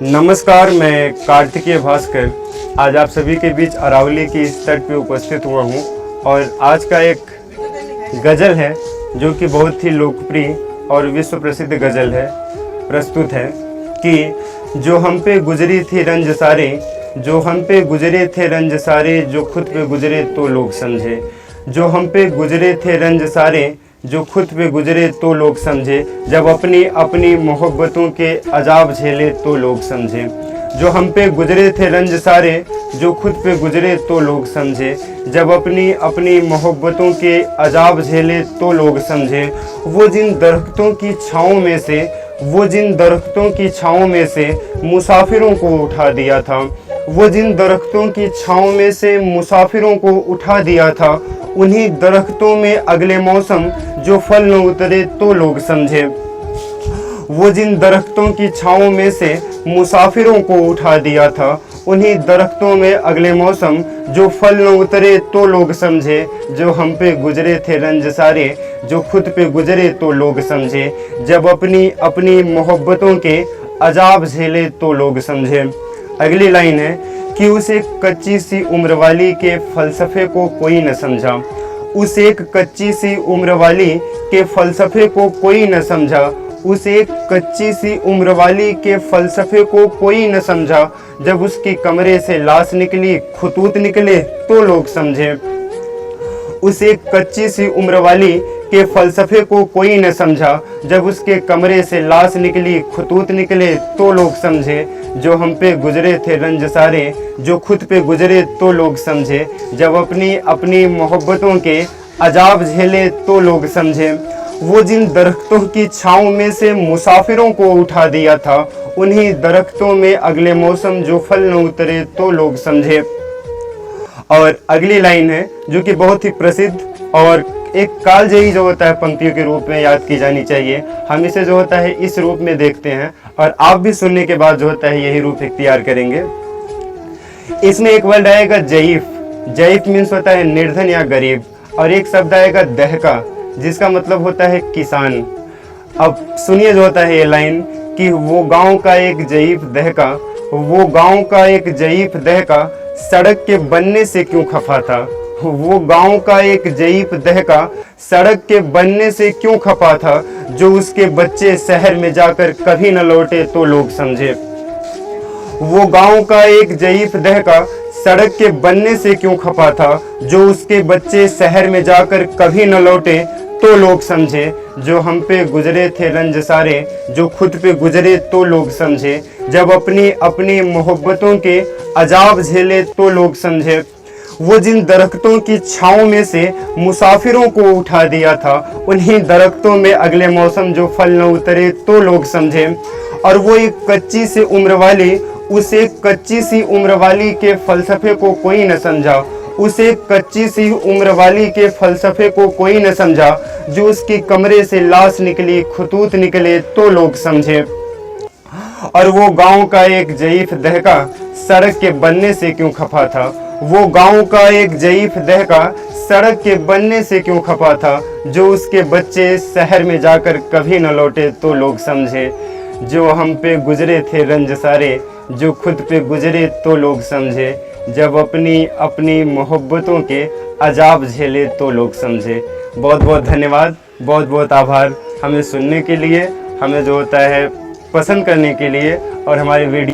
नमस्कार, मैं कार्तिकेय भास्कर आज आप सभी के बीच अरावली की इस तट पे उपस्थित हुआ हूँ और आज का एक गज़ल है जो कि बहुत ही लोकप्रिय और विश्व प्रसिद्ध गज़ल है। प्रस्तुत है कि जो हम पे गुजरी थी रंज सारे, जो हम पे गुजरे थे रंज सारे, जो खुद पे गुजरे तो लोग समझे। जो हम पे गुजरे थे रंज सारे, जो खुद पे गुजरे तो लोग समझे। जब अपनी अपनी मोहब्बतों के अजाब झेले तो लोग समझे। जो हम पे गुजरे थे रंज सारे, जो खुद पे गुजरे तो लोग समझे। जब अपनी अपनी मोहब्बतों के अजाब झेले तो लोग समझे। वो जिन दरख्तों की छाँव में से, वो जिन दरख्तों की छाँव में से मुसाफिरों को उठा दिया था। वो जिन दरख्तों की छाँव में से मुसाफिरों को उठा दिया था, उन्हीं दरख्तों में अगले मौसम जो फल न उतरे तो लोग समझे। वो जिन दरख्तों की छाँव में से मुसाफिरों को उठा दिया था, उन्हीं दरख्तों में अगले मौसम जो फल न उतरे तो लोग समझे। जो हम पे गुजरे थे रंज सारे, जो खुद पे गुजरे तो लोग समझे। जब अपनी अपनी मोहब्बतों के अजाब झेले तो लोग समझे। अगली लाइन है कि उस एक कच्ची सी उम्र वाली के फ़लसफ़े को कोई न समझा। उस एक कच्ची सी उम्र वाली के फ़लसफ़े को कोई न समझा। उस एक कच्ची सी उम्र वाली के फ़लसफ़े को कोई न समझा। जब उसके कमरे से लाश निकली, खतूत निकले तो लोग समझे। उस एक कच्ची सी उम्र वाली के फ़लसफ़े को कोई न समझा। जब उसके कमरे से लाश निकली, खतूत निकले तो लोग समझे। जो हम पे गुजरे थे रंज सारे, जो खुद पे गुजरे तो लोग समझे। जब अपनी अपनी मोहब्बतों के अजाब झेले तो लोग समझे। वो जिन दरख्तों की छाँव में से मुसाफिरों को उठा दिया था, उन्हीं दरख्तों में अगले मौसम जो फल न उतरे तो लोग समझे। और अगली लाइन है जो कि बहुत ही प्रसिद्ध और एक कालजयी जो होता है पंक्तियों के रूप में याद की जानी चाहिए। हम इसे जो होता है इस रूप में देखते हैं और आप भी सुनने के बाद जो होता है यही रूप इख्तियार करेंगे। इसमें एक वर्ड आएगा जयीफ। जयीफ मीन्स होता है निर्धन या गरीब, और एक शब्द आएगा दहका जिसका मतलब होता है किसान। अब सुनिए जो होता है ये लाइन कि वो गांव का एक जयीफ दहका, वो गांव का एक जयीफ दहका, सड़क के बनने से क्यों खफा था। वो गांव का एक जयीफ दहका, सड़क के बनने से क्यों खफा था। जो उसके बच्चे शहर में जाकर कभी न लौटे तो लोग समझे। वो गांव का एक जयीफ दहका, सड़क के बनने से क्यों खफा था। जो उसके बच्चे शहर में जाकर कभी न लौटे तो लोग समझे। जो हम पे गुजरे थे रंज सारे, जो खुद पे गुजरे तो लोग समझे। जब अपनी अपनी मोहब्बतों के अजाब झेले तो लोग समझे। वो जिन दरख्तों की छाँव में से मुसाफिरों को उठा दिया था, उन्हीं दरख्तों में अगले मौसम जो फल न उतरे तो लोग समझे। और वो एक कच्ची सी उम्र वाली, उस एक कच्ची सी उम्र वाली के फ़लसफ़े को कोई न समझा। उस एक कच्ची सी उम्र वाली के फ़लसफ़े को कोई न समझा। जो उसके कमरे से लाश निकली, खतूत निकले तो लोग समझे। और वो गांव का एक जयीफ दहका, सड़क के बनने से क्यों खफा था। वो गांव का एक जयीफ दहका, सड़क के बनने से क्यों खफा था। जो उसके बच्चे शहर में जाकर कभी न लौटे तो लोग समझे। जो हम पे गुजरे थे रंज सारे, जो खुद पे गुजरे तो लोग समझे। जब अपनी अपनी मोहब्बतों के अजाब झेले तो लोग समझे। बहुत बहुत धन्यवाद, बहुत बहुत आभार हमें सुनने के लिए, हमें जो होता है पसंद करने के लिए और हमारे वीडियो